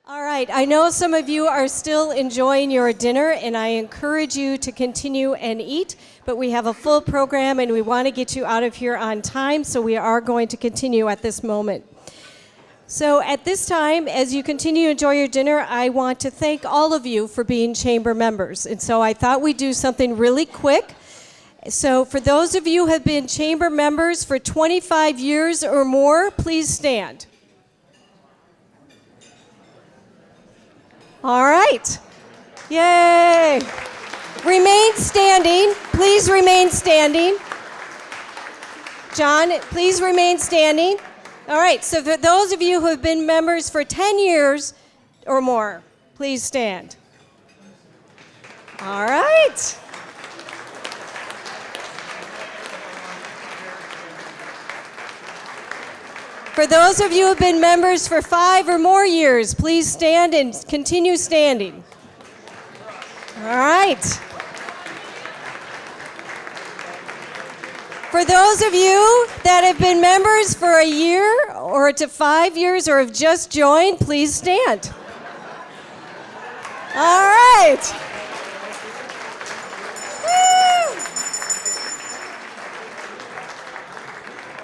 All right, I know some of you are still enjoying your dinner, and I encourage you to continue and eat, but we have a full program and we want to get you out of here on time, so we are going to continue at this moment. So at this time, as you continue to enjoy your dinner, I want to thank all of you for being chamber members. And so I thought we'd do something really quick. So for those of you who have been chamber members for 25 years or more, please stand. All right. Yay. Remain standing. Please remain standing. John, please remain standing. All right, so for those of you who have been members for 10 years or more, please stand. All right. For those of you who have been members for 5 or more years, please stand and continue standing. All right. For those of you that have been members for a year or to 5 years or have just joined, please stand. All right. Woo.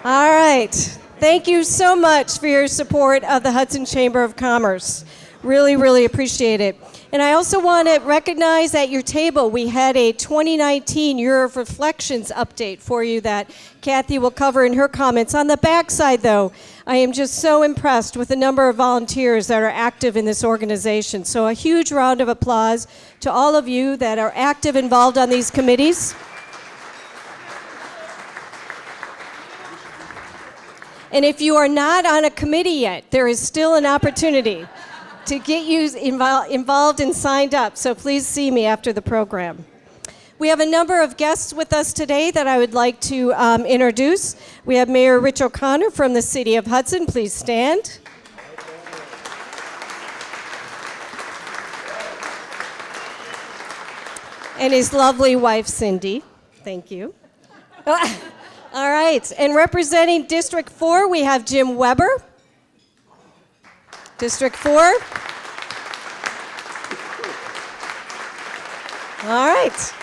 All right. Thank you so much for your support of the Hudson Chamber of Commerce. Really, really appreciate it. And I also want to recognize at your table we had a 2019 Year of Reflections update for you that Kathy will cover in her comments. On the backside, though, I am just so impressed with the number of volunteers that are active in this organization. So a huge round of applause to all of you that are active, involved on these committees. And if you are not on a committee yet, there is still an opportunity to get you involved and signed up, so please see me after the program. We have a number of guests with us today that I would like to introduce. We have Mayor Rich O'Connor from the City of Hudson. Please stand. And his lovely wife, Cindy. Thank you. All right, and representing District 4, we have Jim Weber. District 4. All right.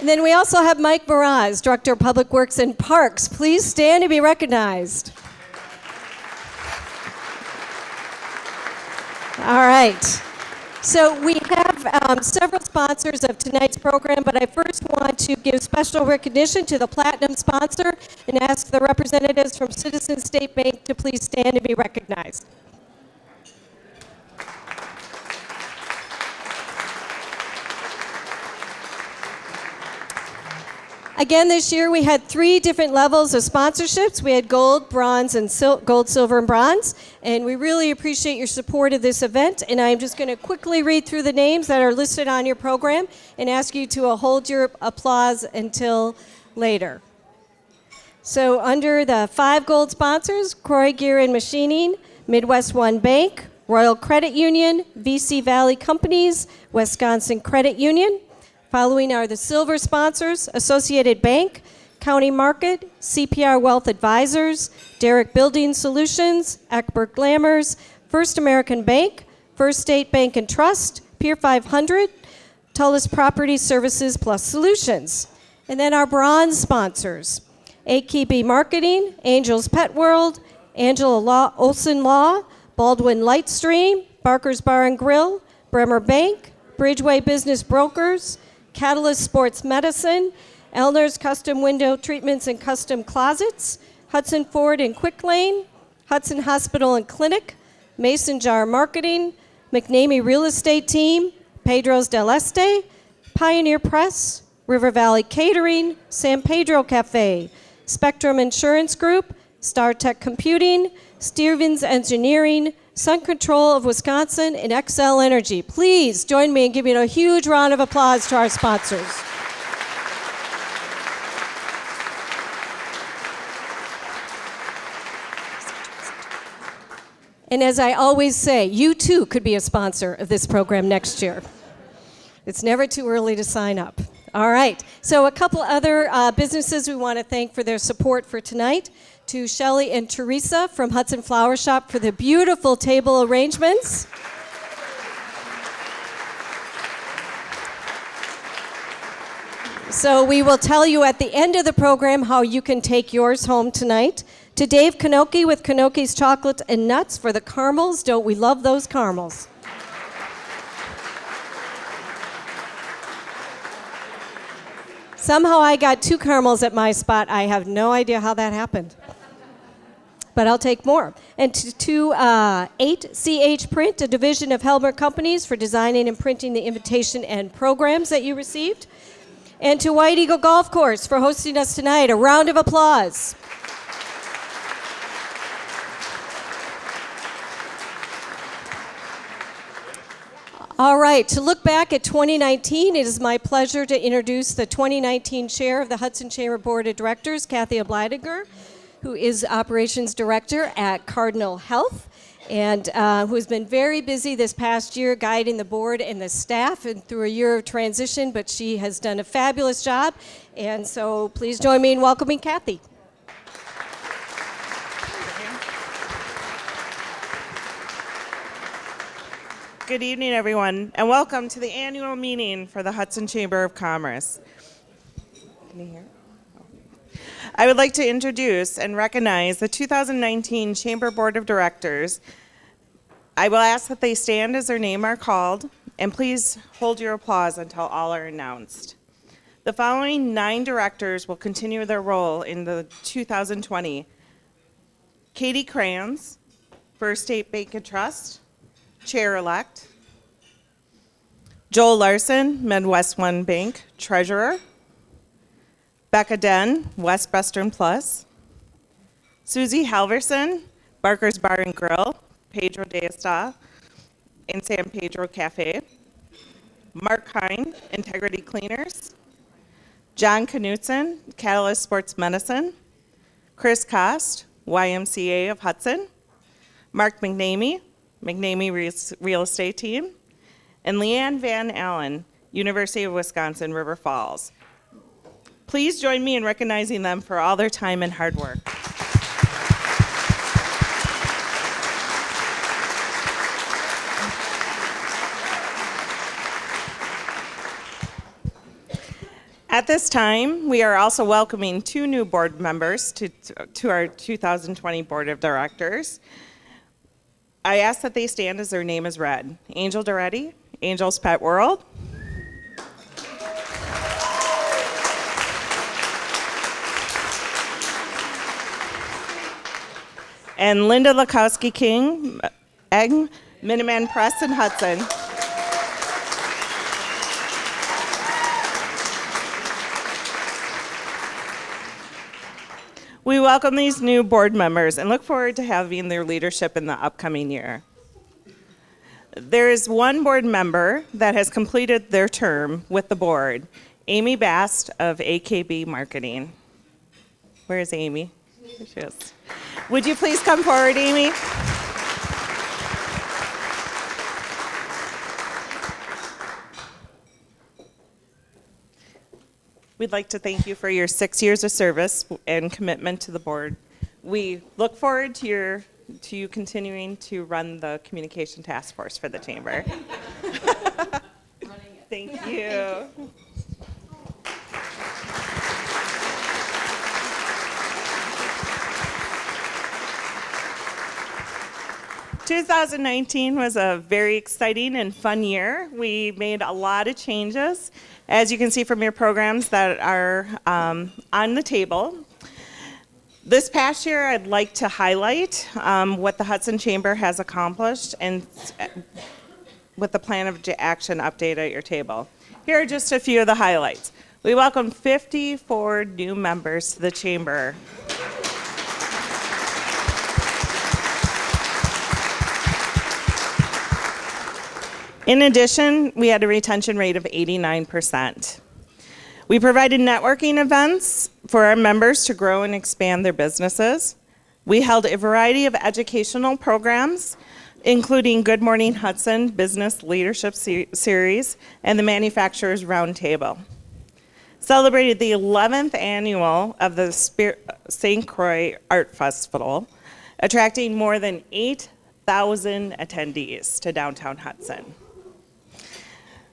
And then we also have Mike Meraz, Director of Public Works and Parks. Please stand to be recognized. All right. So we have several sponsors of tonight's program, but I first want to give special recognition to the Platinum sponsor and ask the representatives from Citizens State Bank to please stand and be recognized. Again, this year we had 3 different levels of sponsorships. We had gold, bronze, and gold, silver, and bronze. And we really appreciate your support of this event. And I'm just going to quickly read through the names that are listed on your program and ask you to hold your applause until later. So under the 5 gold sponsors, Croy Gear and Machining, Midwest One Bank, Royal Credit Union, VC Valley Companies, Wisconsin Credit Union. Following are the silver sponsors, Associated Bank, County Market, CPR Wealth Advisors, Derrick Building Solutions, Eckberg Glamours, First American Bank, First State Bank and Trust, Pier 500, Tullis Property Services Plus Solutions. And then our bronze sponsors, AKB Marketing, Angels Pet World, Angela Olson Law, Baldwin Lightstream, Barker's Bar and Grill, Bremer Bank, Bridgeway Business Brokers, Catalyst Sports Medicine, Elner's Custom Window Treatments and Custom Closets, Hudson Ford and Quick Lane, Hudson Hospital and Clinic, Mason Jar Marketing, McNamee Real Estate Team, Pedro's del Este, Pioneer Press, River Valley Catering, San Pedro Cafe, Spectrum Insurance Group, StarTech Computing, Stevens Engineering, Sun Control of Wisconsin, and Xcel Energy. Please join me in giving a huge round of applause to our sponsors. And as I always say, you too could be a sponsor of this program next year. It's never too early to sign up. All right. So a couple other businesses we want to thank for their support for tonight. To Shelley and Teresa from Hudson Flower Shop for the beautiful table arrangements. So we will tell you at the end of the program how you can take yours home tonight. To Dave Kanoki with Kanoki's Chocolate and Nuts for the caramels. Don't we love those caramels? Somehow I got 2 caramels at my spot. I have no idea how that happened. But I'll take more. And to 8CH Print, a division of Helmer Companies, for designing and printing the invitation and programs that you received. And to White Eagle Golf Course for hosting us tonight. A round of applause. All right, to look back at 2019, it is my pleasure to introduce the 2019 chair of the Hudson Chamber Board of Directors, Kathy Oblidiger, who is Operations Director at Cardinal Health, and who has been very busy this past year guiding the board and the staff and through a year of transition, but she has done a fabulous job, and so please join me in welcoming Kathy. Good evening, everyone, and welcome to the annual meeting for the Hudson Chamber of Commerce. Can you hear? I would like to introduce and recognize the 2019 Chamber Board of Directors. I will ask that they stand as their name are called, and please hold your applause until all are announced. The following 9 directors will continue their role in the 2020. Katie Kranz, First State Bank and Trust, Chair-elect. Joel Larson, Midwest One Bank, Treasurer. Becca Den, West Western Plus. Susie Halverson, Barker's Bar and Grill, Pedro de Esta, and San Pedro Cafe. Mark Hine, Integrity Cleaners. John Knutson, Catalyst Sports Medicine. Chris Kost, YMCA of Hudson. Mark McNamee, McNamee Real Estate Team. And Leanne Van Allen, University of Wisconsin, River Falls. Please join me in recognizing them for all their time and hard work. At this time, we are also welcoming 2 new board members to our 2020 Board of Directors. I ask that they stand as their name is read. Angel Doretti, Angel's Pet World. And Linda Lakowski King, Egg, Minuteman Press in Hudson. We welcome these new board members and look forward to having their leadership in the upcoming year. There is one board member that has completed their term with the board, Amy Bast of AKB Marketing. Where is Amy? There she is. Would you please come forward, Amy? We'd like to thank you for your 6 years of service and commitment to the board. We look forward to you continuing to run the communication task force for the chamber. Thank you. 2019 was a very exciting and fun year. We made a lot of changes, as you can see from your programs that are on the table. This past year, I'd like to highlight what the Hudson Chamber has accomplished and with the plan of action update at your table. Here are just a few of the highlights. We welcomed 54 new members to the Chamber. In addition, we had a retention rate of 89%. We provided networking events for our members to grow and expand their businesses. We held a variety of educational programs, including Good Morning Hudson Business Leadership Series and the Manufacturers Roundtable. celebrated the 11th annual of the St. Croix Art Festival, attracting more than 8,000 attendees to downtown Hudson.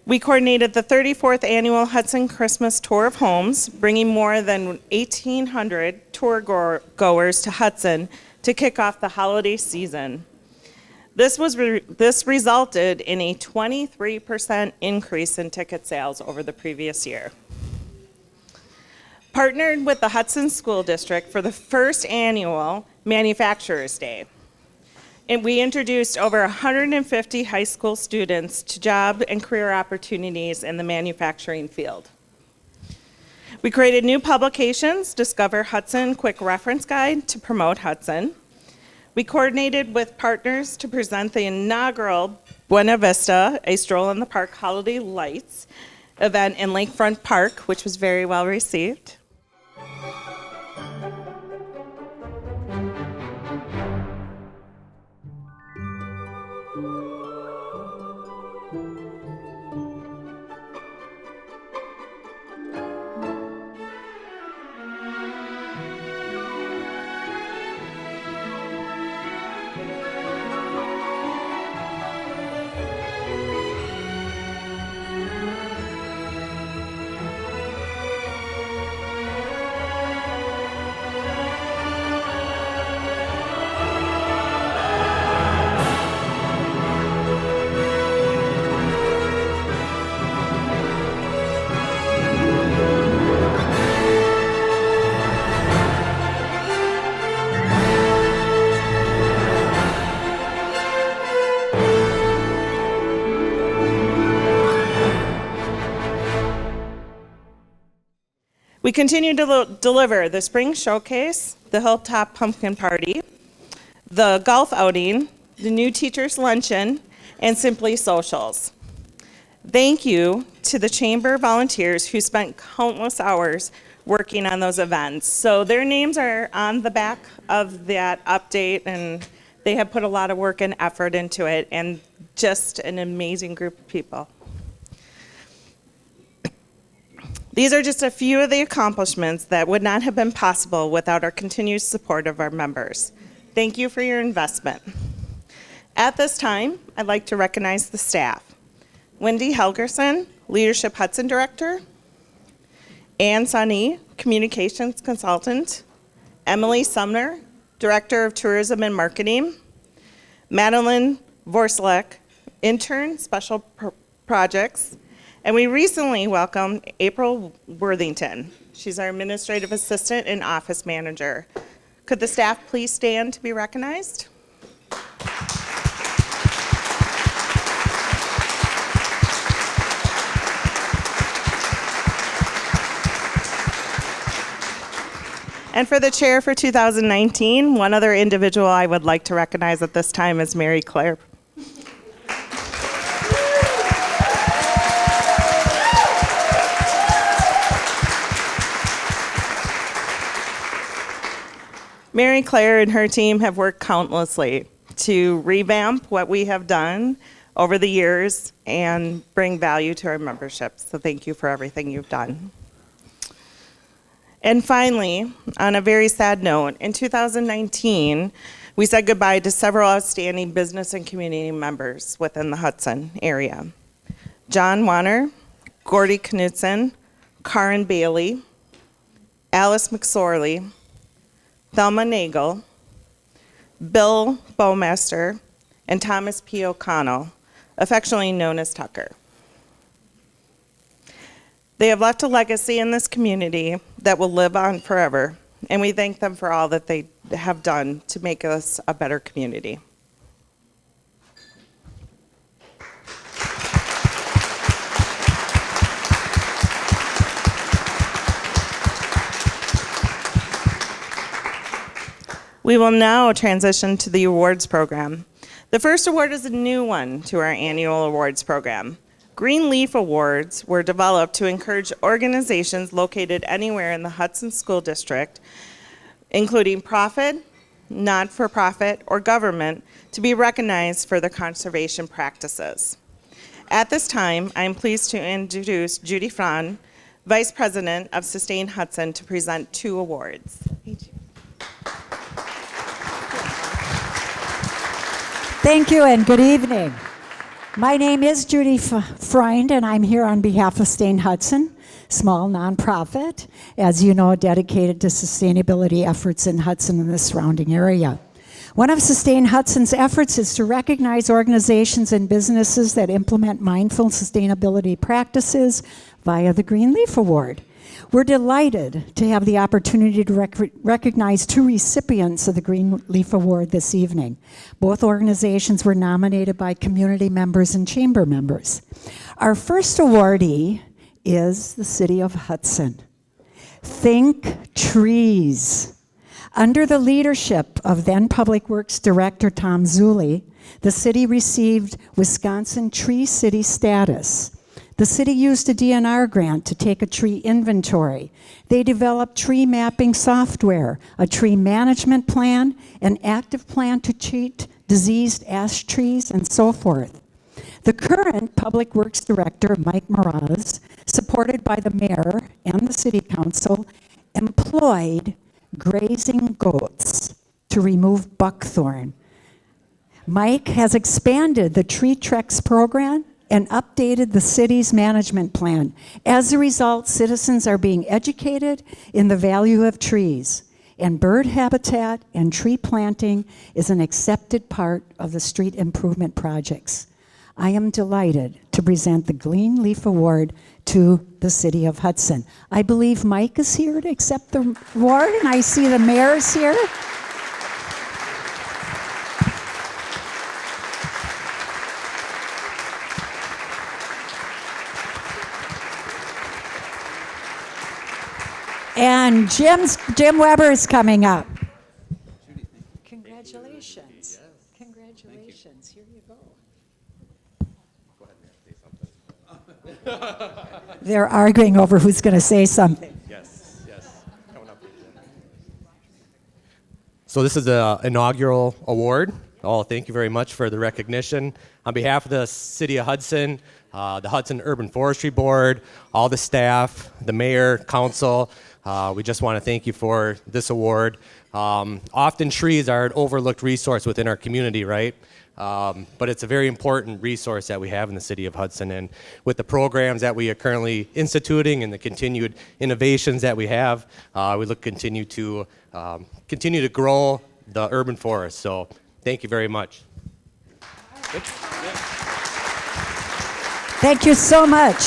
We coordinated the 34th annual Hudson Christmas Tour of Homes, bringing more than 1,800 tour goers to Hudson to kick off the holiday season. This resulted in a 23% increase in ticket sales over the previous year. Partnered with the Hudson School District for the first annual Manufacturers Day. And we introduced over 150 high school students to job and career opportunities in the manufacturing field. We created new publications, Discover Hudson Quick Reference Guide to promote Hudson. We coordinated with partners to present the inaugural Buena Vista, a Stroll in the Park Holiday Lights event in Lakefront Park, which was very well received. We continue to deliver the Spring Showcase, the Hilltop Pumpkin Party, the golf outing, the New Teachers Luncheon, and Simply Socials. Thank you to the Chamber volunteers who spent countless hours working on those events. So their names are on the back of that update, and they have put a lot of work and effort into it, and just an amazing group of people. These are just a few of the accomplishments that would not have been possible without our continued support of our members. Thank you for your investment. At this time, I'd like to recognize the staff. Wendy Helgerson, Leadership Hudson Director. Ann Sani, Communications Consultant. Emily Sumner, Director of Tourism and Marketing. Madeline Vorslek, Intern, Special Projects. And we recently welcomed April Worthington. She's our Administrative Assistant and Office Manager. Could the staff please stand to be recognized? And for the chair for 2019, one other individual I would like to recognize at this time is Mary Claire. Mary Claire and her team have worked countlessly to revamp what we have done over the years and bring value to our membership. So thank you for everything you've done. And finally, on a very sad note, in 2019, we said goodbye to several outstanding business and community members within the Hudson area. John Warner, Gordy Knudsen, Karen Bailey, Alice McSorley, Thelma Nagel, Bill Bowmaster, and Thomas P. O'Connell, affectionately known as Tucker. They have left a legacy in this community that will live on forever, and we thank them for all that they have done to make us a better community. We will now transition to the awards program. The first award is a new one to our annual awards program. Green Leaf Awards were developed to encourage organizations located anywhere in the Hudson School District, including profit, not-for-profit, or government, to be recognized for their conservation practices. At this time, I am pleased to introduce Judy Fran, Vice President of Sustain Hudson, to present 2 awards. Thank you and good evening. My name is Judy Freund, and I'm here on behalf of Sustain Hudson, small nonprofit, as you know, dedicated to sustainability efforts in Hudson and the surrounding area. One of Sustain Hudson's efforts is to recognize organizations and businesses that implement mindful sustainability practices via the Green Leaf Award. We're delighted to have the opportunity to recognize 2 recipients of the Green Leaf Award this evening. Both organizations were nominated by community members and chamber members. Our first awardee is the City of Hudson. Think trees. Under the leadership of then Public Works Director Tom Zulli, the city received Wisconsin Tree City status. The city used a DNR grant to take a tree inventory. They developed tree mapping software, a tree management plan, an active plan to treat diseased ash trees, and so forth. The current Public Works Director, Mike Mraz, supported by the mayor and the city council, employed grazing goats to remove buckthorn. Mike has expanded the Tree Treks program and updated the city's management plan. As a result, citizens are being educated in the value of trees, and bird habitat and tree planting is an accepted part of the street improvement projects. I am delighted to present the Green Leaf Award to the City of Hudson. I believe Mike is here to accept the award, and I see the mayor's here. And Jim Weber is coming up. Congratulations. Congratulations. Here you go. They're arguing over who's going to say something. Yes. Coming up. So this is the inaugural award. Thank you very much for the recognition. On behalf of the City of Hudson, the Hudson Urban Forestry Board, all the staff, the mayor, council, we just want to thank you for this award. Often trees are an overlooked resource within our community, right? But it's a very important resource that we have in the City of Hudson. And with the programs that we are currently instituting and the continued innovations that we have, we look continue to grow the urban forest. So thank you very much. Thank you so much.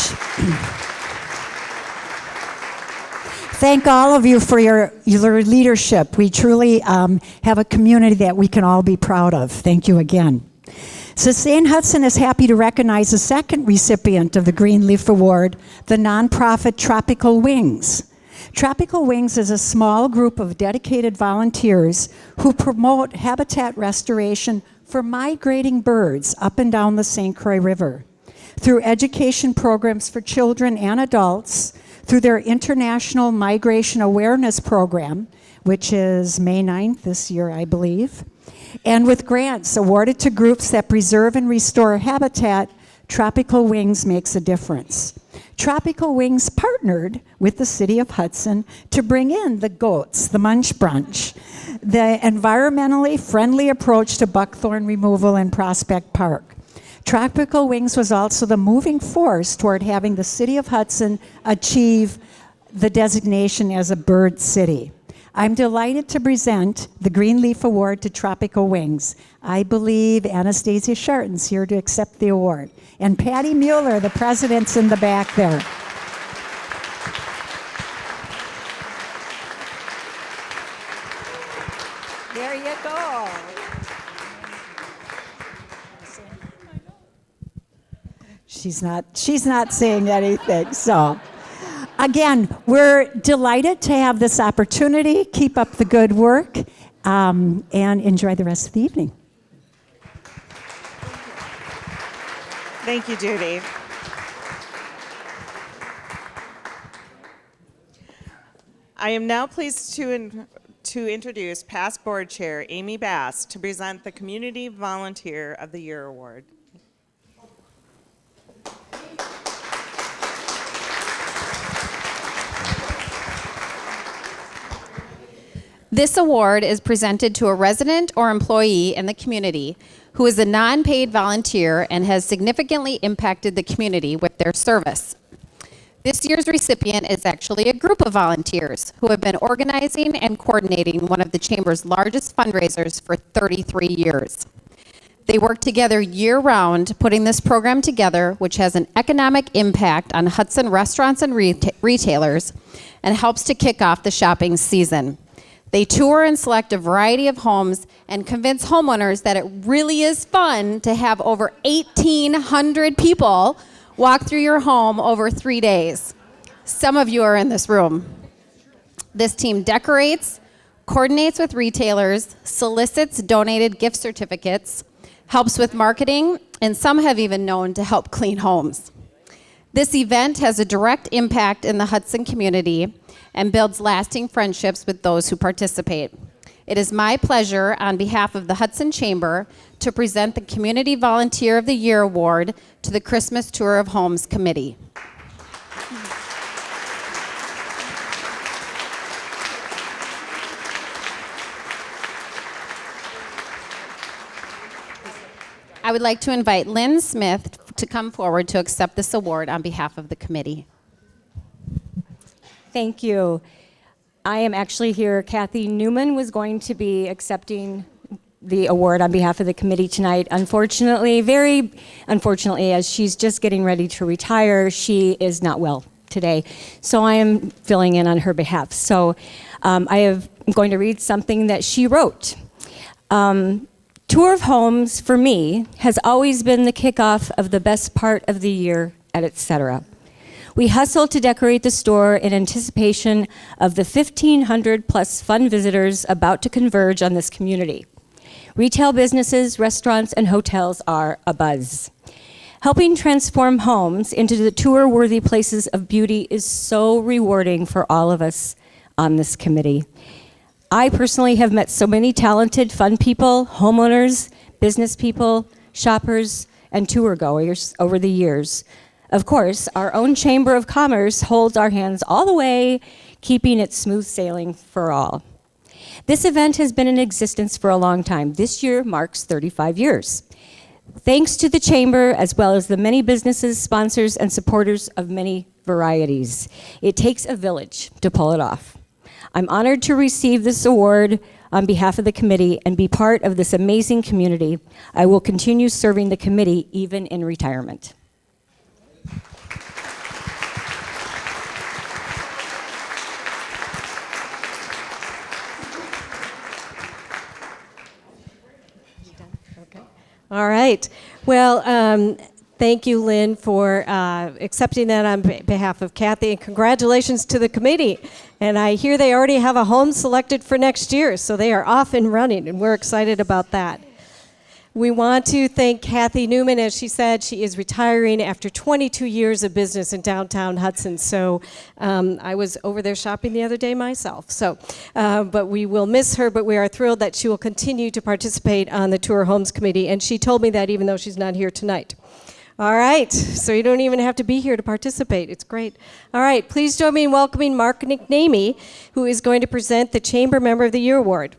Thank all of you for your leadership. We truly have a community that we can all be proud of. Thank you again. Sustain Hudson is happy to recognize the second recipient of the Green Leaf Award, the nonprofit Tropical Wings. Tropical Wings is a small group of dedicated volunteers who promote habitat restoration for migrating birds up and down the St. Croix River. Through education programs for children and adults, through their International Migration Awareness Program, which is May 9th this year, I believe, and with grants awarded to groups that preserve and restore habitat, Tropical Wings makes a difference. Tropical Wings partnered with the City of Hudson to bring in the goats, the Munch Brunch, the environmentally friendly approach to buckthorn removal in Prospect Park. Tropical Wings was also the moving force toward having the City of Hudson achieve the designation as a bird city. I'm delighted to present the Green Leaf Award to Tropical Wings. I believe Anastasia Sharton's here to accept the award. And Patty Mueller, the president's in the back there. There you go. She's not saying anything, so. Again, we're delighted to have this opportunity. Keep up the good work, and enjoy the rest of the evening. Thank you, Judy. I am now pleased to introduce past board chair Amy Bass to present the Community Volunteer of the Year Award. This award is presented to a resident or employee in the community who is a non-paid volunteer and has significantly impacted the community with their service. This year's recipient is actually a group of volunteers who have been organizing and coordinating one of the Chamber's largest fundraisers for 33 years. They work together year-round, putting this program together, which has an economic impact on Hudson restaurants and retailers and helps to kick off the shopping season. They tour and select a variety of homes and convince homeowners that it really is fun to have over 1,800 people walk through your home over 3 days. Some of you are in this room. This team decorates, coordinates with retailers, solicits donated gift certificates, helps with marketing, and some have even known to help clean homes. This event has a direct impact in the Hudson community and builds lasting friendships with those who participate. It is my pleasure, on behalf of the Hudson Chamber, to present the Community Volunteer of the Year Award to the Christmas Tour of Homes Committee. I would like to invite Lynn Smith to come forward to accept this award on behalf of the committee. Thank you. I am actually here. Kathy Newman was going to be accepting the award on behalf of the committee tonight. Unfortunately, very unfortunately, as she's just getting ready to retire, she is not well today. So I am filling in on her behalf. So I'm going to read something that she wrote. Tour of Homes, for me, has always been the kickoff of the best part of the year at Etc. We hustle to decorate the store in anticipation of the 1,500 plus fun visitors about to converge on this community. Retail businesses, restaurants, and hotels are abuzz. Helping transform homes into the tour-worthy places of beauty is so rewarding for all of us on this committee. I personally have met so many talented, fun people, homeowners, business people, shoppers, and tour goers over the years. Of course, our own Chamber of Commerce holds our hands all the way, keeping it smooth sailing for all. This event has been in existence for a long time. This year marks 35 years. Thanks to the Chamber, as well as the many businesses, sponsors, and supporters of many varieties. It takes a village to pull it off. I'm honored to receive this award on behalf of the committee and be part of this amazing community. I will continue serving the committee even in retirement. All right. Well, thank you, Lynn, for accepting that on behalf of Kathy, and congratulations to the committee. And I hear they already have a home selected for next year, so they are off and running, and we're excited about that. We want to thank Kathy Newman. As she said, she is retiring after 22 years of business in downtown Hudson. So I was over there shopping the other day myself. So, but we will miss her, but we are thrilled that she will continue to participate on the Tour Homes Committee. And she told me that even though she's not here tonight. All right, so you don't even have to be here to participate. It's great. All right, please join me in welcoming Mark McNamee, who is going to present the Chamber Member of the Year Award.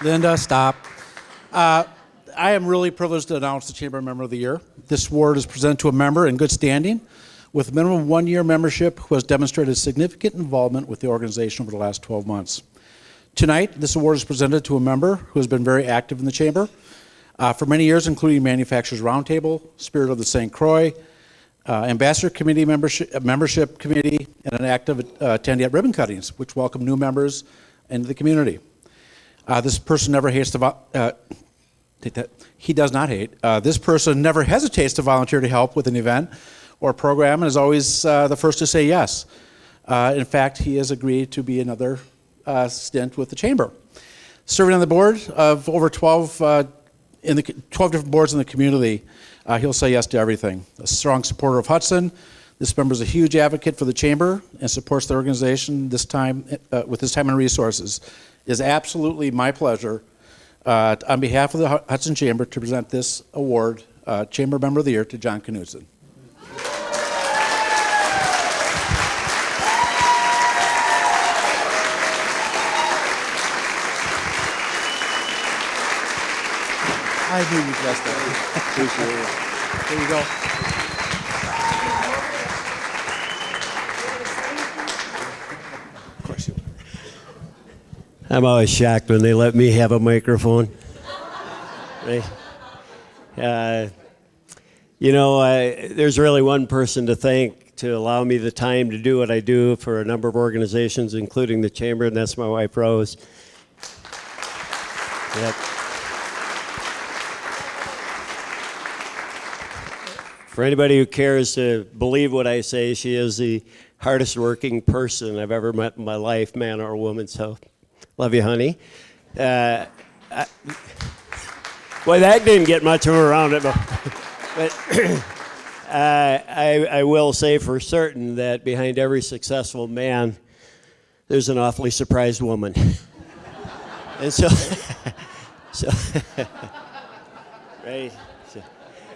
Linda, stop. I am really privileged to announce the Chamber Member of the Year. This award is presented to a member in good standing with minimum 1-year membership who has demonstrated significant involvement with the organization over the last 12 months. Tonight, this award is presented to a member who has been very active in the Chamber for many years, including Manufacturers Roundtable, Spirit of the St. Croix, Ambassador Committee membership committee, and an active attendee at ribbon cuttings, which welcome new members into the community. This person never hates to he does not hate. This person never hesitates to volunteer to help with an event or program and is always the first to say yes. In fact, he has agreed to be another stint with the Chamber. Serving on the board of over 12 different boards in the community, he'll say yes to everything. A strong supporter of Hudson, this member is a huge advocate for the Chamber and supports the organization this time with his time and resources. It is absolutely my pleasure on behalf of the Hudson Chamber to present this award Chamber Member of the Year to John Knudsen. I knew you guessed that. Appreciate it. There you go. Of course you will. I'm always shocked when they let me have a microphone. There's really one person to thank to allow me the time to do what I do for a number of organizations, including the Chamber, and that's my wife, Rose. Yep. For anybody who cares to believe what I say, she is the hardest working person I've ever met in my life, man or woman, so love you, honey. Well, that didn't get much of a round it, but I will say for certain that behind every successful man, there's an awfully surprised woman. And so right, so,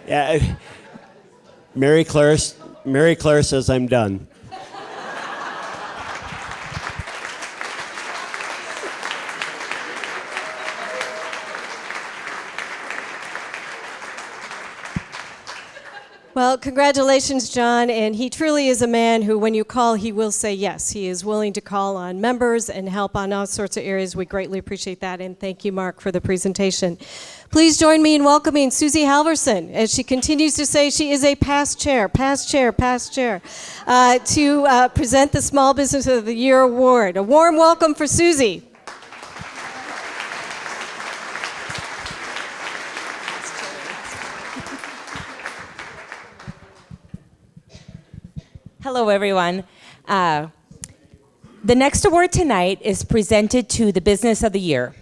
yeah. Mary Claire says I'm done. Well, congratulations, John. And he truly is a man who, when you call, he will say yes. He is willing to call on members and help on all sorts of areas. We greatly appreciate that. And thank you, Mark, for the presentation. Please join me in welcoming Susie Halverson, as she continues to say she is a past chair, to present the Small Business of the Year Award. A warm welcome for Susie. Hello, everyone. The next award tonight is presented to the Business of the Year.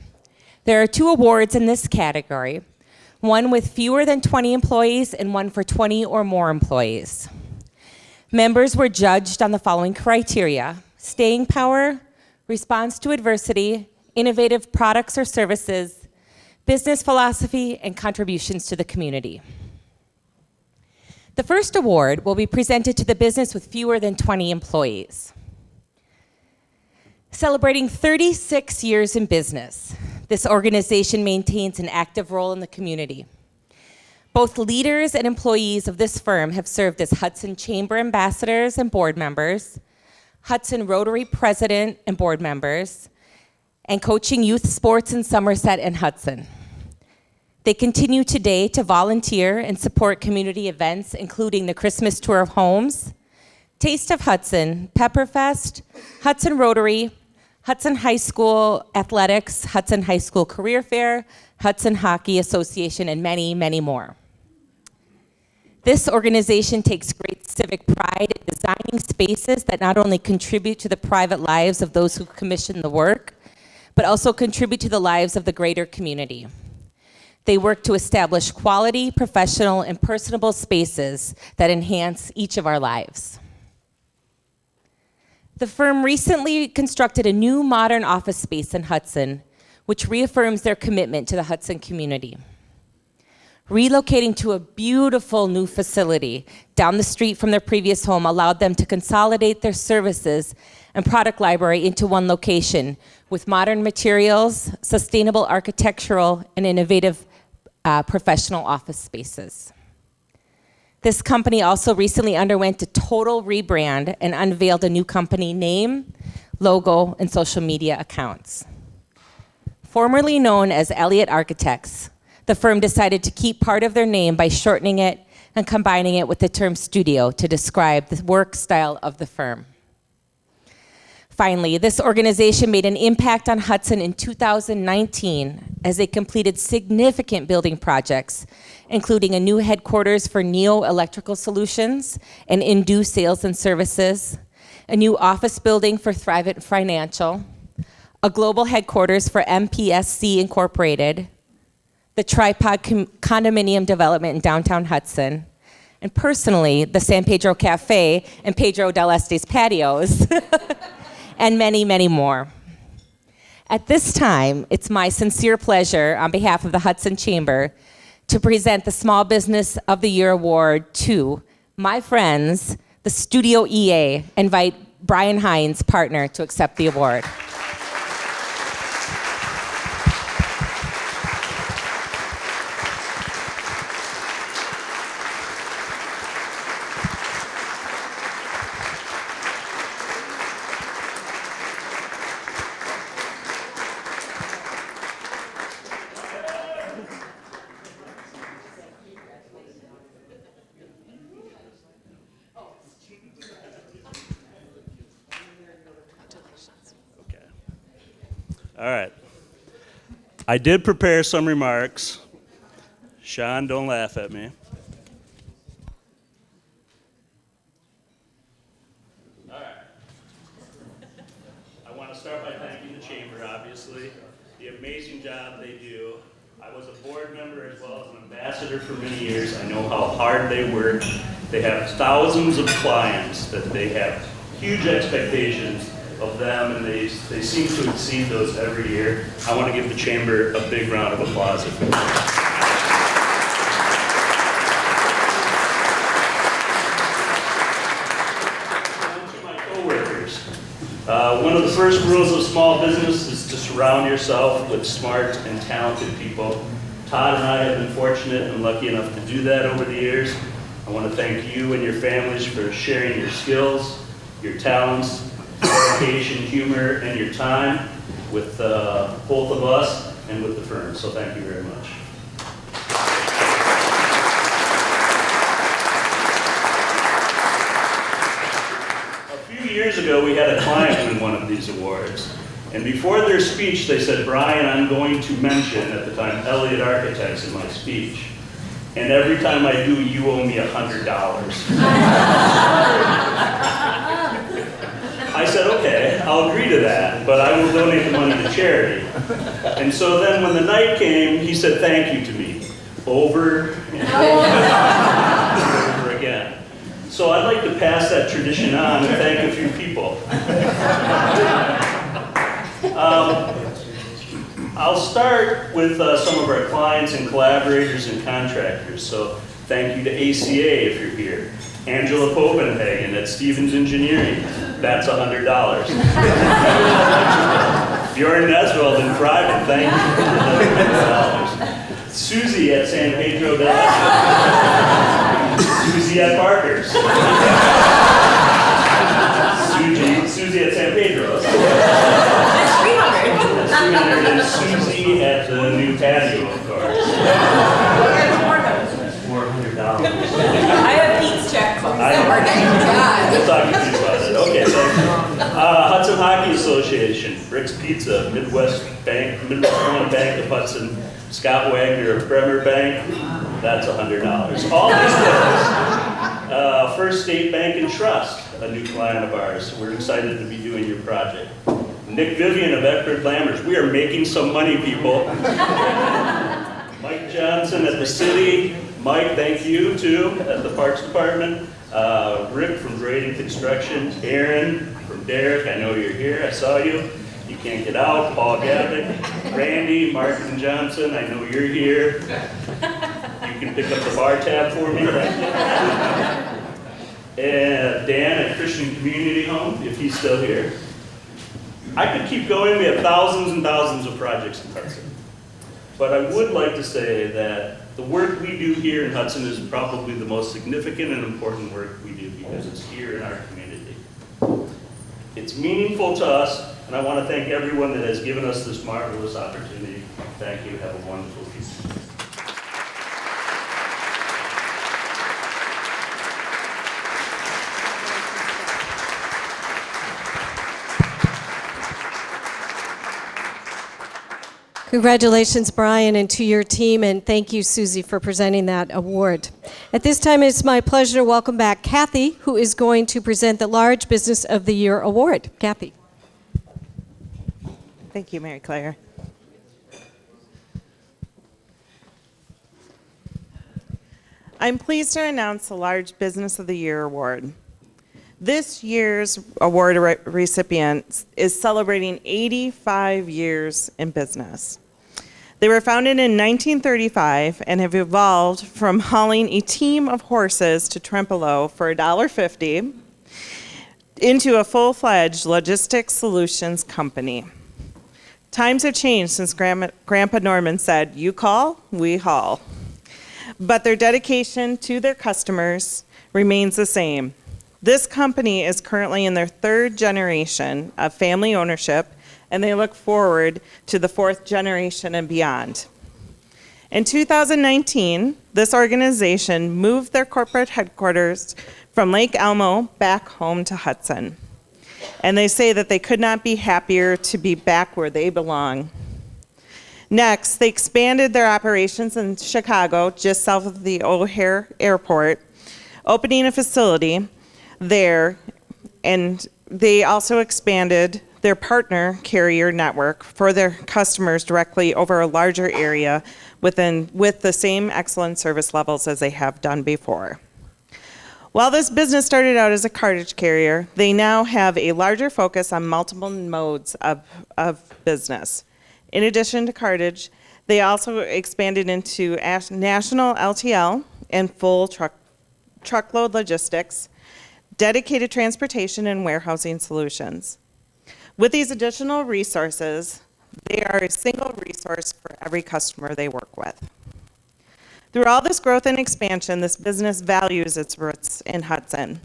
There are 2 awards in this category, one with fewer than 20 employees and one for 20 or more employees. Members were judged on the following criteria: staying power, response to adversity, innovative products or services, business philosophy, and contributions to the community. The first award will be presented to the business with fewer than 20 employees. Celebrating 36 years in business, this organization maintains an active role in the community. Both leaders and employees of this firm have served as Hudson Chamber ambassadors and board members, Hudson Rotary president and board members, and coaching youth sports in Somerset and Hudson. They continue today to volunteer and support community events, including the Christmas Tour of Homes, Taste of Hudson, Pepperfest, Hudson Rotary, Hudson High School Athletics, Hudson High School Career Fair, Hudson Hockey Association, and many, many more. This organization takes great civic pride in designing spaces that not only contribute to the private lives of those who commission the work, but also contribute to the lives of the greater community. They work to establish quality, professional, and personable spaces that enhance each of our lives. The firm recently constructed a new modern office space in Hudson, which reaffirms their commitment to the Hudson community. Relocating to a beautiful new facility down the street from their previous home allowed them to consolidate their services and product library into one location with modern materials, sustainable architectural, and innovative professional office spaces. This company also recently underwent a total rebrand and unveiled a new company name, logo, and social media accounts. Formerly known as Elliott Architects, the firm decided to keep part of their name by shortening it and combining it with the term studio to describe the work style of the firm. Finally, this organization made an impact on Hudson in 2019 as they completed significant building projects, including a new headquarters for Neo Electrical Solutions and Indue Sales and Services, a new office building for Thrivent Financial, a global headquarters for MPSC Incorporated, the Tripod Condominium Development in downtown Hudson, and personally, the San Pedro Cafe and Pedro del Este's patios, and many, many more. At this time, it's my sincere pleasure, on behalf of the Hudson Chamber, to present the Small Business of the Year award to my friends, the Studio EA. Invite Brian Hines, partner, to accept the award. All right. I did prepare some remarks. Sean, don't laugh at me. All right. I want to start by thanking the Chamber, obviously, the amazing job they do. I was a board member as well as an ambassador for many years. I know how hard they work. They have thousands of clients that they have huge expectations of them, and they seem to exceed those every year. I want to give the Chamber a big round of applause. To my coworkers, one of the first rules of small business is to surround yourself with smart and talented people. Todd and I have been fortunate and lucky enough to do that over the years. I want to thank you and your families for sharing your skills, your talents, dedication, humor, and your time with both of us and with the firm. So thank you very much. A few years ago, we had a client win one of these awards. And before their speech, they said, Brian, I'm going to mention, at the time, Elliott Architects in my speech. And every time I do, you owe me $100. I said, okay, I'll agree to that, but I will donate the money to charity. And so then when the night came, he said thank you to me, over and over again. So I'd like to pass that tradition on and thank a few people. I'll start with some of our clients and collaborators and contractors. So thank you to ACA if you're here. Angela Copenhagen at Stevens Engineering. That's $100. Bjorn Nesveld in private, thank you for $100. Susie at San Pedro de la Susie at Parker's. Susie at San Pedro's. That's 300. And Susie at the new patio, of course. $400. I have Pete's checkbook. We'll talk to you about it. Okay, thank you. Hudson Hockey Association, Rick's Pizza, Midwest Bank of Hudson, Scott Wagner of Bremer Bank, that's $100. All these things. First State Bank and Trust, a new client of ours. We're excited to be doing your project. Nick Vivian of Eckford Lammers. We are making some money, people. Mike Johnson at the city. Mike, thank you, too, at the Parks Department. Rick from Grading Construction. Aaron from Derek, I know you're here. I saw you. You can't get out. Paul Gavick. Randy, Martin Johnson, I know you're here. You can pick up the bar tab for me. And Dan at Christian Community Home, if he's still here. I could keep going. We have thousands and thousands of projects in Hudson. But I would like to say that the work we do here in Hudson is probably the most significant and important work we do because it's here in our community. It's meaningful to us, and I want to thank everyone that has given us this marvelous opportunity. Thank you. Have a wonderful future. Congratulations, Brian, and to your team, and thank you, Susie, for presenting that award. At this time, it's my pleasure to welcome back Kathy, who is going to present the Large Business of the Year Award. Kathy. Thank you, Mary Claire. I'm pleased to announce the Large Business of the Year Award. This year's award recipient is celebrating 85 years in business. They were founded in 1935 and have evolved from hauling a team of horses to Trempealeau for $1.50 into a full-fledged logistics solutions company. Times have changed since Grandpa Norman said, "You call, we haul." But their dedication to their customers remains the same. This company is currently in their third generation of family ownership, and they look forward to the fourth generation and beyond. In 2019, this organization moved their corporate headquarters from Lake Elmo back home to Hudson. And they say that they could not be happier to be back where they belong. Next, they expanded their operations in Chicago, just south of the O'Hare Airport, opening a facility there, and they also expanded their partner carrier network for their customers directly over a larger area with the same excellent service levels as they have done before. While this business started out as a cartage carrier, they now have a larger focus on multiple modes of business. In addition to cartage, they also expanded into national LTL and full truckload logistics, dedicated transportation, and warehousing solutions. With these additional resources, they are a single resource for every customer they work with. Through all this growth and expansion, this business values its roots in Hudson.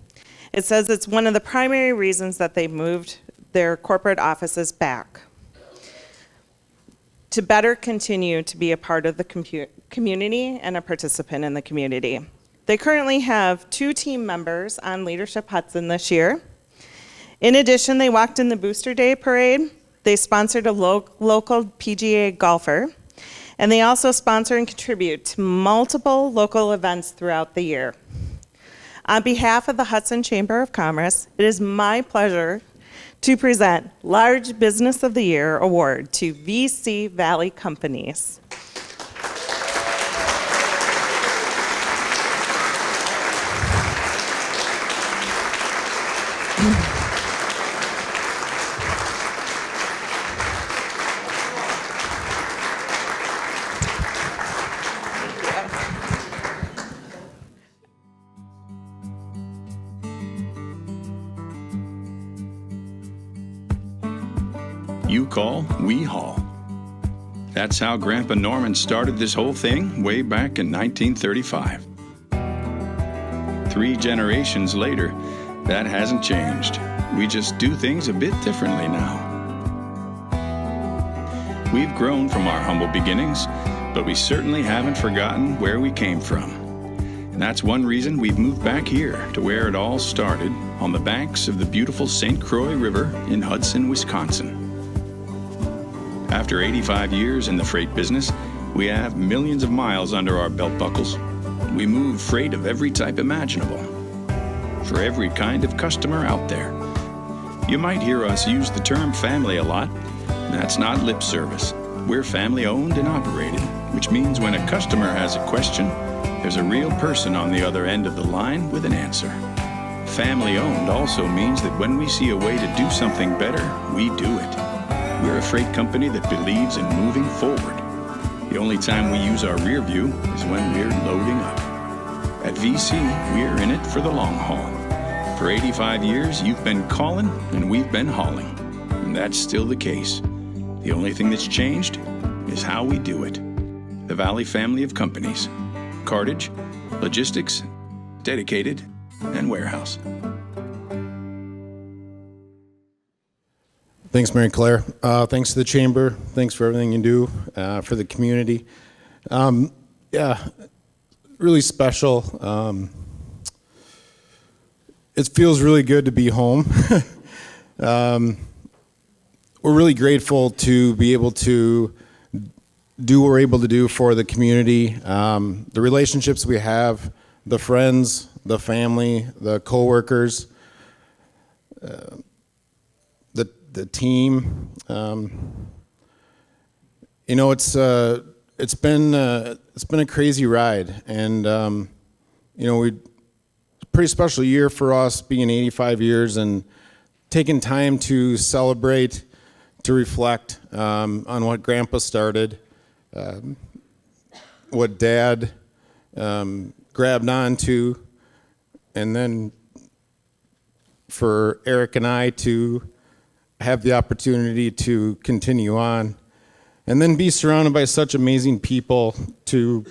It says it's one of the primary reasons that they moved their corporate offices back, to better continue to be a part of the community and a participant in the community. They currently have 2 team members on Leadership Hudson this year. In addition, they walked in the Booster Day Parade. They sponsored a local PGA golfer. And they also sponsor and contribute to multiple local events throughout the year. On behalf of the Hudson Chamber of Commerce, it is my pleasure to present Large Business of the Year Award to VC Valley Companies. You call, we haul. That's how Grandpa Norman started this whole thing way back in 1935. 3 generations later, that hasn't changed. We just do things a bit differently now. We've grown from our humble beginnings, but we certainly haven't forgotten where we came from. And that's one reason we've moved back here to where it all started, on the banks of the beautiful St. Croix River in Hudson, Wisconsin. After 85 years in the freight business, we have millions of miles under our belt buckles. We move freight of every type imaginable, for every kind of customer out there. You might hear us use the term family a lot. That's not lip service. We're family owned and operated, which means when a customer has a question, there's a real person on the other end of the line with an answer. Family owned also means that when we see a way to do something better, we do it. We're a freight company that believes in moving forward. The only time we use our rear view is when we're loading up. At VC, we're in it for the long haul. For 85 years, you've been calling and we've been hauling. And that's still the case. The only thing that's changed is how we do it. The Valley family of companies: cartage, logistics, dedicated, and warehouse. Thanks, Mary Claire. Thanks to the Chamber. Thanks for everything you do for the community. Yeah, really special. It feels really good to be home. We're really grateful to be able to do what we're able to do for the community. The relationships we have, the friends, the family, the coworkers, the team. You know, it's been a crazy ride, and you know, it's a pretty special year for us, being 85 years and taking time to celebrate, to reflect on what Grandpa started, what Dad grabbed onto, and then for Eric and I to have the opportunity to continue on, and then be surrounded by such amazing people to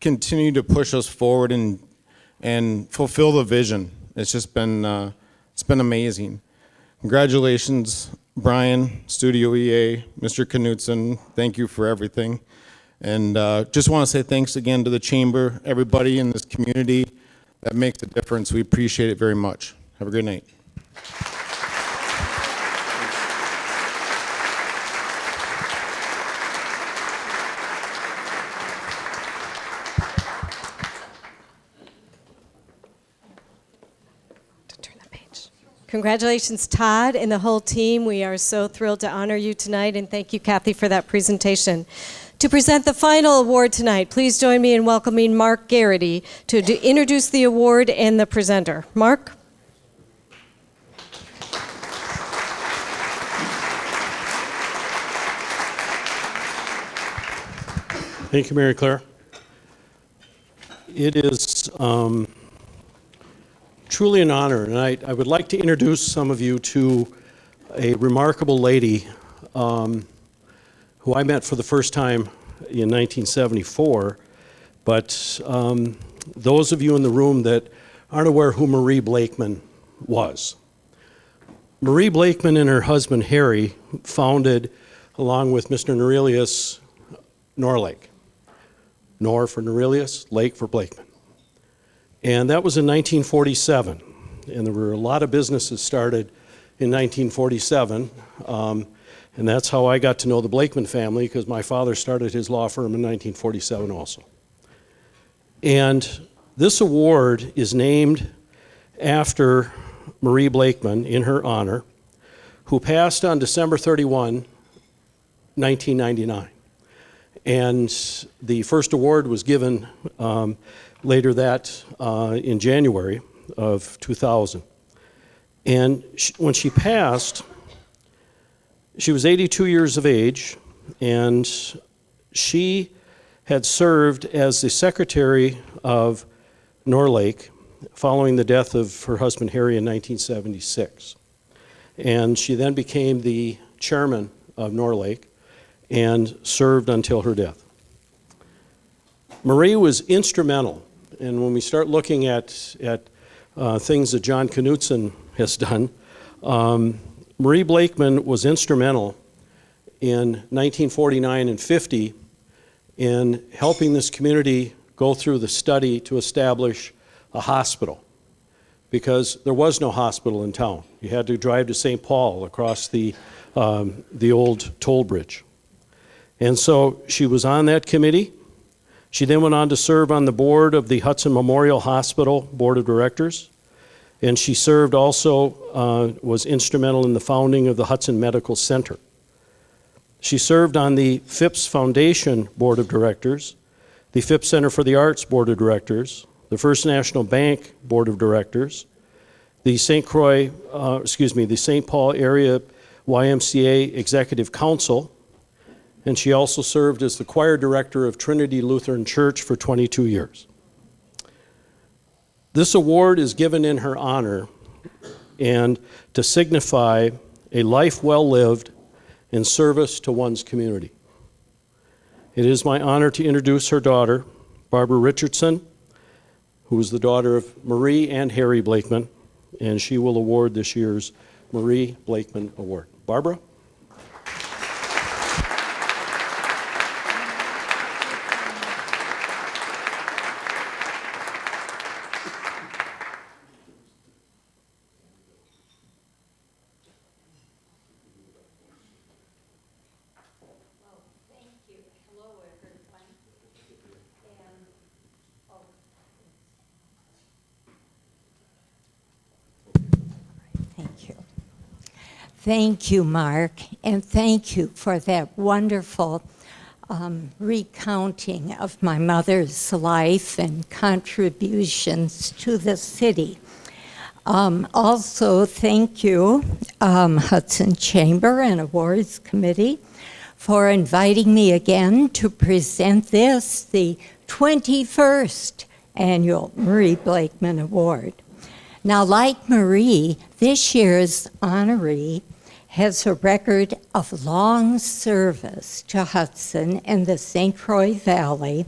continue to push us forward and fulfill the vision. It's just been it's been amazing. Congratulations, Brian, Studio EA, Mr. Knutson. Thank you for everything. And just want to say thanks again to the Chamber, everybody in this community that makes a difference. We appreciate it very much. Have a great night. Congratulations, Todd and the whole team. We are so thrilled to honor you tonight, and thank you, Kathy, for that presentation. To present the final award tonight, please join me in welcoming Mark Garrity to introduce the award and the presenter. Mark? Thank you, Mary Claire. It is truly an honor, and I would like to introduce some of you to a remarkable lady who I met for the first time in 1974, but those of you in the room that aren't aware who Marie Blakeman was. Marie Blakeman and her husband Harry founded, along with Mr. Norelius, Norlake. Nor for Norelius, Lake for Blakeman. And that was in 1947. And there were a lot of businesses started in 1947. And that's how I got to know the Blakeman family, because my father started his law firm in 1947 also. And this award is named after Marie Blakeman in her honor, who passed on December 31, 1999. And the first award was given later that in January of 2000. And when she passed, she was 82 years of age, and she had served as the secretary of Norlake following the death of her husband Harry in 1976. And she then became the chairman of Norlake and served until her death. Marie was instrumental, and when we start looking at things that John Knutson has done, Marie Blakeman was instrumental in 1949 and 50 in helping this community go through the study to establish a hospital, because there was no hospital in town. You had to drive to St. Paul across the old toll bridge. And so she was on that committee. She then went on to serve on the board of the Hudson Memorial Hospital Board of Directors. And she served also, was instrumental in the founding of the Hudson Medical Center. She served on the Phipps Foundation Board of Directors, the Phipps Center for the Arts Board of Directors, the First National Bank Board of Directors, the St. Paul Area YMCA Executive Council, and she also served as the choir director of Trinity Lutheran Church for 22 years. This award is given in her honor and to signify a life well lived in service to one's community. It is my honor to introduce her daughter, Barbara Richardson, who is the daughter of Marie and Harry Blakeman, and she will award this year's Marie Blakeman Award. Barbara? Thank you, Mark, and thank you for that wonderful recounting of my mother's life and contributions to the city. Also, thank you, Hudson Chamber and Awards Committee, for inviting me again to present this, the 21st Annual Marie Blakeman Award. Now, like Marie, this year's honoree has a record of long service to Hudson and the St. Croix Valley,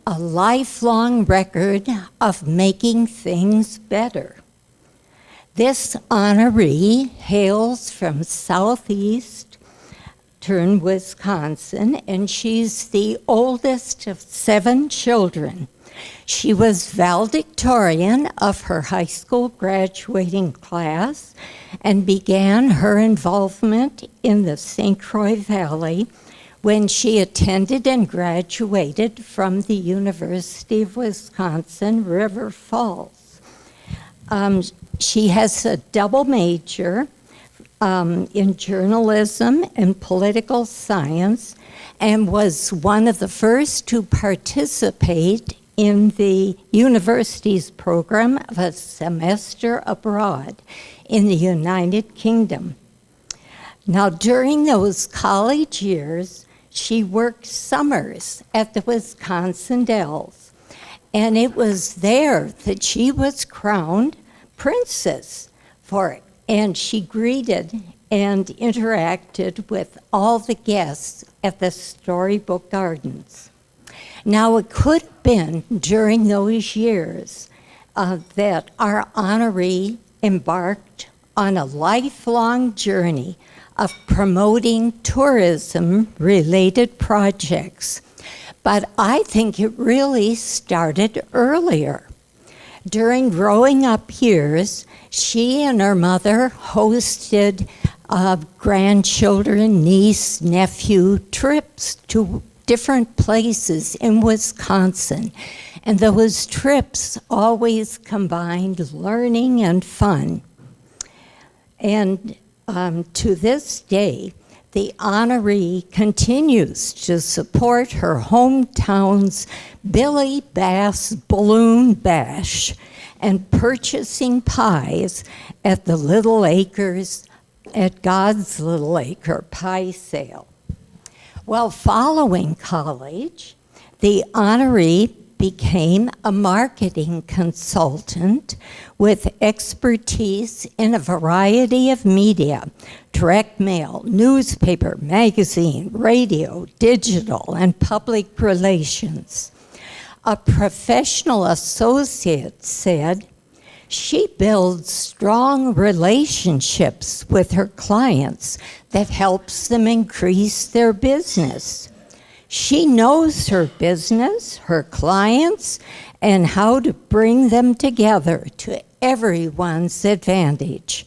a lifelong record of making things better. This honoree hails from southeastern Wisconsin, and she's the oldest of 7 children. She was valedictorian of her high school graduating class and began her involvement in the St. Croix Valley when she attended and graduated from the University of Wisconsin, River Falls. She has a double major in journalism and political science and was one of the first to participate in the university's program of a semester abroad in the United Kingdom. Now, during those college years, she worked summers at the Wisconsin Dells, and it was there that she was crowned princess for it, and she greeted and interacted with all the guests at the Storybook Gardens. Now, it could have been during those years that our honoree embarked on a lifelong journey of promoting tourism-related projects. But I think it really started earlier. During growing up years, she and her mother hosted grandchildren, niece, nephew trips to different places in Wisconsin. And those trips always combined learning and fun. And to this day, the honoree continues to support her hometown's Billy Bass Balloon Bash and purchasing pies at the Little Acres, at God's Little Acre pie sale. Well, following college, the honoree became a marketing consultant with expertise in a variety of media: direct mail, newspaper, magazine, radio, digital, and public relations. A professional associate said, "She builds strong relationships with her clients that helps them increase their business. She knows her business, her clients, and how to bring them together to everyone's advantage.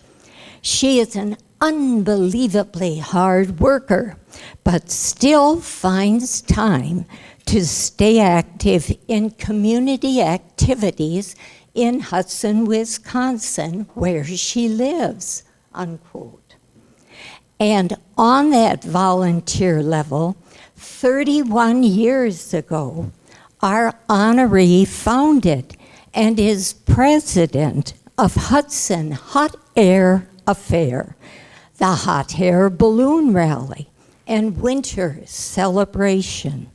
She is an unbelievably hard worker, but still finds time to stay active in community activities in Hudson, Wisconsin, where she lives," unquote. And on that volunteer level, 31 years ago, our honoree founded and is president of Hudson Hot Air Affair, the Hot Air Balloon Rally, and Winter Celebration.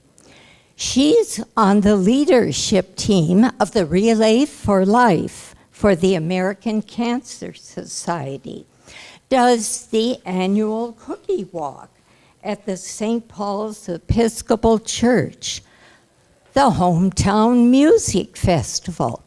She's on the leadership team of the Relay for Life for the American Cancer Society, does the annual cookie walk at the St. Paul's Episcopal Church, the Hometown Music Festival,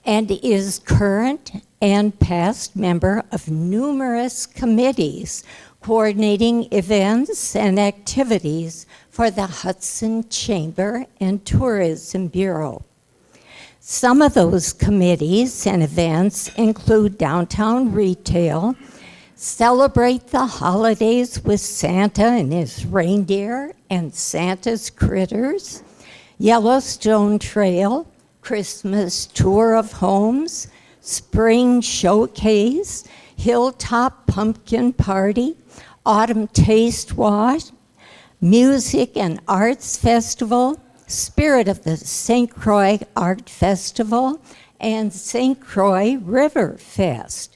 and is current and past member of numerous committees coordinating events and activities for the Hudson Chamber and Tourism Bureau. Some of those committees and events include Downtown Retail, Celebrate the Holidays with Santa and his reindeer and Santa's Critters, Yellowstone Trail, Christmas Tour of Homes, Spring Showcase, Hilltop Pumpkin Party, Autumn Taste Wash, Music and Arts Festival, Spirit of the St. Croix Art Festival, and St. Croix River Fest.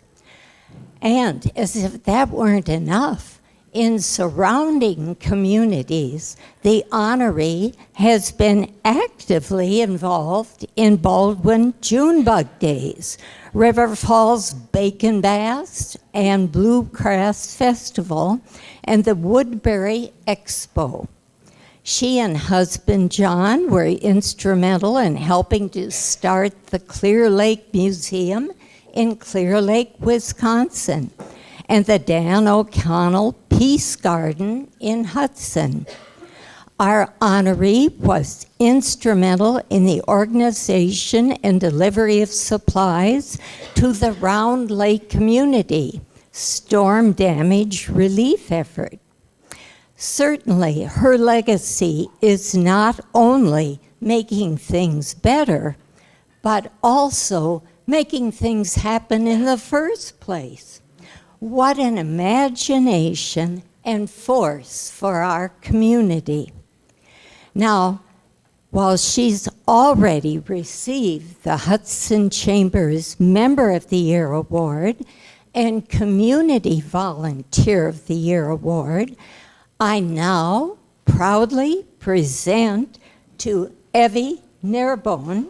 And as if that weren't enough, In surrounding communities, the honoree has been actively involved in Baldwin Junebug Days, River Falls Bacon Bass, and Bluegrass Festival, and the Woodbury Expo. She and husband John were instrumental in helping to start the Clear Lake Museum in Clear Lake, Wisconsin, and the Dan O'Connell Peace Garden in Hudson. Our honoree was instrumental in the organization and delivery of supplies to the Round Lake community storm damage relief effort. Certainly, her legacy is not only making things better, but also making things happen in the first place. What an imagination and force for our community. Now, while she's already received the Hudson Chamber's Member of the Year Award and Community Volunteer of the Year Award, I now proudly present to Evie Nerbone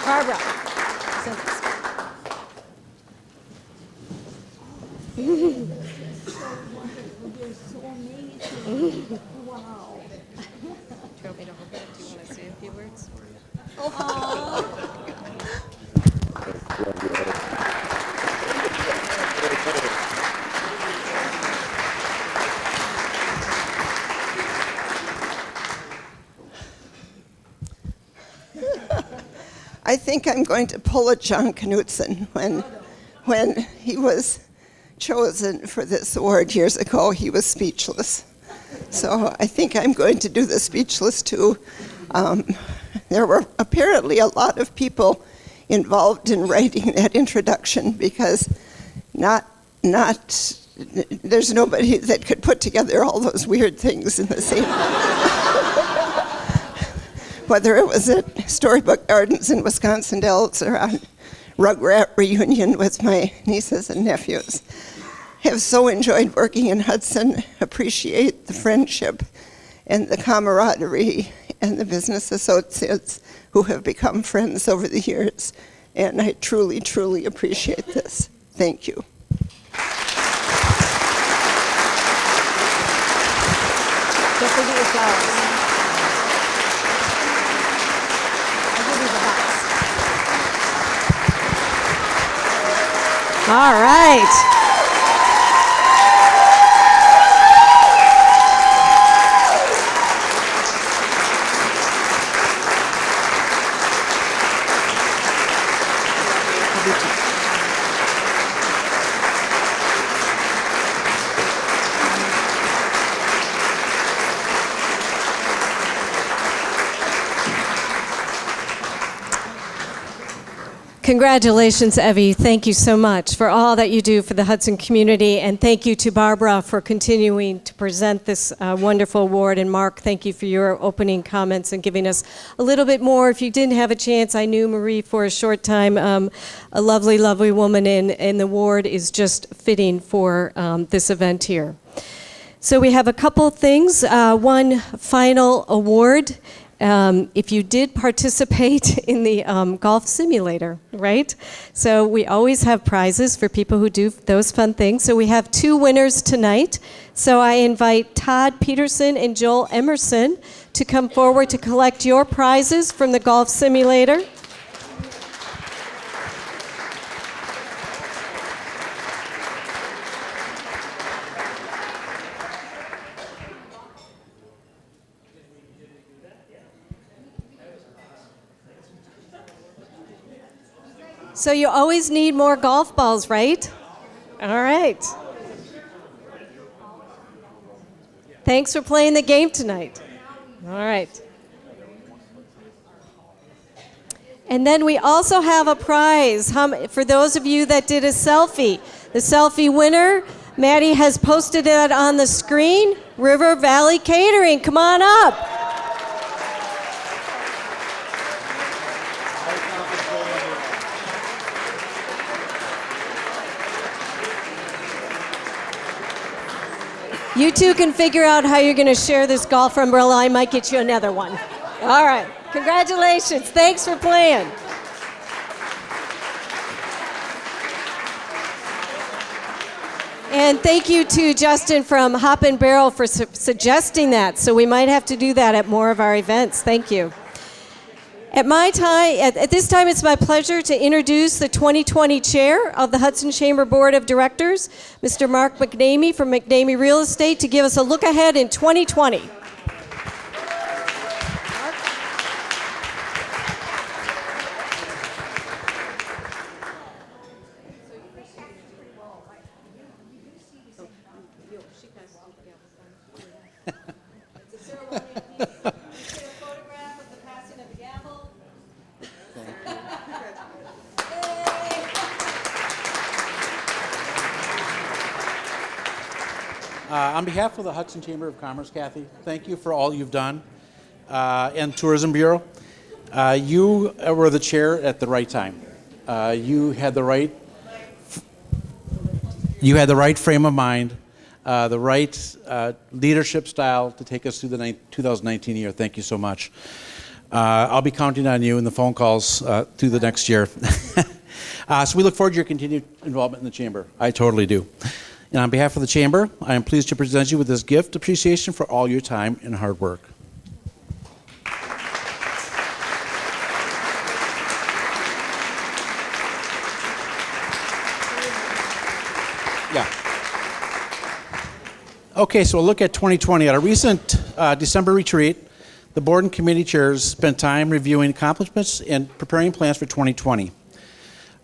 Barbara. Wow. Do you want me to hold it? Do you want to say a few words? I think I'm going to pull a John Knutson. When he was chosen for this award years ago, he was speechless. So I think I'm going to do the speechless too. There were apparently a lot of people involved in writing that introduction because there's nobody that could put together all those weird things in the same. Whether it was at Storybook Gardens in Wisconsin Dells or on Rugrat reunion with my nieces and nephews. Have so enjoyed working in Hudson, appreciate the friendship and the camaraderie and the business associates who have become friends over the years. And I truly, truly appreciate this. Thank you. Don't forget your flowers. All right. Congratulations, Evie. Thank you so much for all that you do for the Hudson community, and thank you to Barbara for continuing to present this wonderful award. And Mark, thank you for your opening comments and giving us a little bit more. If you didn't have a chance, I knew Marie for a short time, a lovely, lovely woman, and the award is just fitting for this event here. So we have a couple things. One final award. If you did participate in the golf simulator, right? So we always have prizes for people who do those fun things. So we have two winners tonight. So I invite Todd Peterson and Joel Emerson to come forward to collect your prizes from the golf simulator. So you always need more golf balls, right? All right. Thanks for playing the game tonight. All right. And then we also have a prize for those of you that did a selfie. The selfie winner, Maddie has posted it on the screen. River Valley Catering, come on up. You two can figure out how you're going to share this golf umbrella. I might get you another one. All right. Congratulations. Thanks for playing. And thank you to Justin from Hop and Barrel for suggesting that. So we might have to do that at more of our events. Thank you. At this time, it's my pleasure to introduce the 2020 chair of the Hudson Chamber Board of Directors, Mr. Mark McNamee from McNamee Real Estate, to give us a look ahead in 2020. On behalf of the Hudson Chamber of Commerce, Kathy, thank you for all you've done, and Tourism Bureau. You were the chair at the right time. You had the right frame of mind, the right leadership style to take us through the 2019 year. Thank you so much. I'll be counting on you in the phone calls through the next year. So we look forward to your continued involvement in the Chamber. I totally do. And on behalf of the Chamber, I am pleased to present you with this gift appreciation for all your time and hard work. Yeah. Okay, so we'll look at 2020. At a recent December retreat, the board and committee chairs spent time reviewing accomplishments and preparing plans for 2020.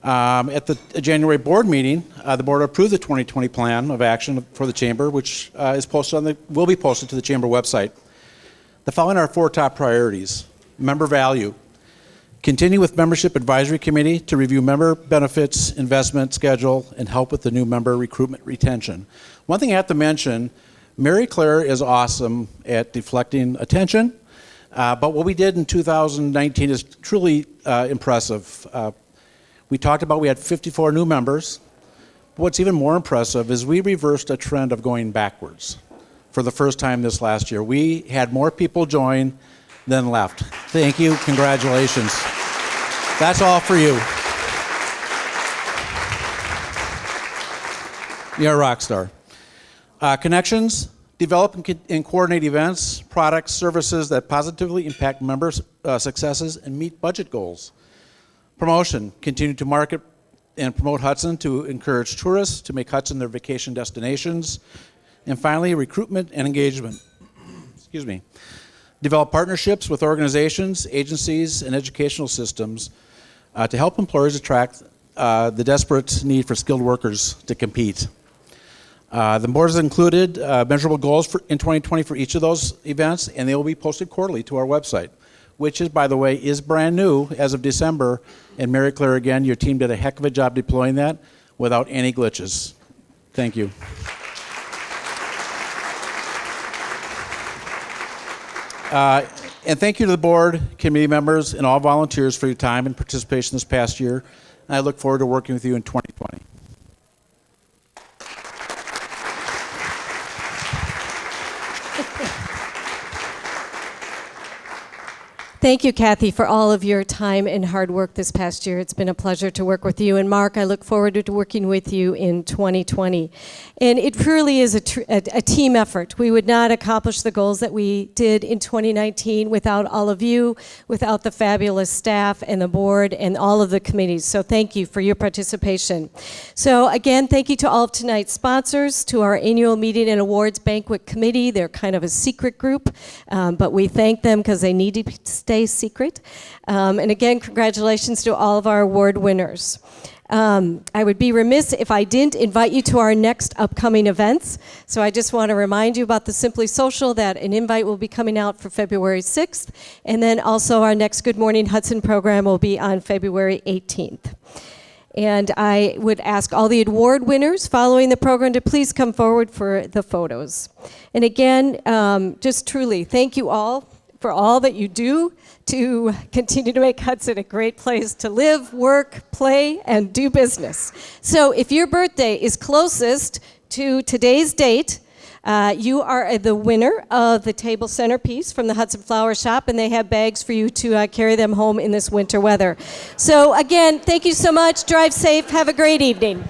At the January board meeting, the board approved the 2020 plan of action for the Chamber, which will be posted to the Chamber website. The following are 4 top priorities. Member value. Continue with Membership Advisory Committee to review member benefits, investment schedule, and help with the new member recruitment retention. One thing I have to mention, Mary Claire is awesome at deflecting attention, but what we did in 2019 is truly impressive. We talked about we had 54 new members. What's even more impressive is we reversed a trend of going backwards for the first time this last year. We had more people join than left. Thank you. Congratulations. That's all for you. You're a rock star. Connections. Develop and coordinate events, products, services that positively impact members' successes and meet budget goals. Promotion, continue to market and promote Hudson to encourage tourists to make Hudson their vacation destinations. And finally, recruitment and engagement. Excuse me. Develop partnerships with organizations, agencies, and educational systems to help employers attract the desperate need for skilled workers to compete. The board has included measurable goals in 2020 for each of those events, and they will be posted quarterly to our website, which is, by the way, is brand new as of December. And Mary Claire, again, your team did a heck of a job deploying that without any glitches. Thank you. And thank you to the board, committee members, and all volunteers for your time and participation this past year. And I look forward to working with you in 2020. Thank you, Kathy, for all of your time and hard work this past year. It's been a pleasure to work with you. And Mark, I look forward to working with you in 2020. And it truly is a team effort. We would not accomplish the goals that we did in 2019 without all of you, without the fabulous staff and the board and all of the committees. So thank you for your participation. So again, thank you to all of tonight's sponsors, to our annual meeting and awards banquet committee. They're kind of a secret group, but we thank them because they need to stay stay secret. And again, congratulations to all of our award winners. I would be remiss if I didn't invite you to our next upcoming events. So I just want to remind you about the Simply Social, that an invite will be coming out for February 6th. And then also our next Good Morning Hudson program will be on February 18th. And I would ask all the award winners following the program to please come forward for the photos. And again, just truly, thank you all for all that you do to continue to make Hudson a great place to live, work, play, and do business. So if your birthday is closest to today's date, you are the winner of the table centerpiece from the Hudson Flower Shop, and they have bags for you to carry them home in this winter weather. So again, thank you so much. Drive safe. Have a great evening.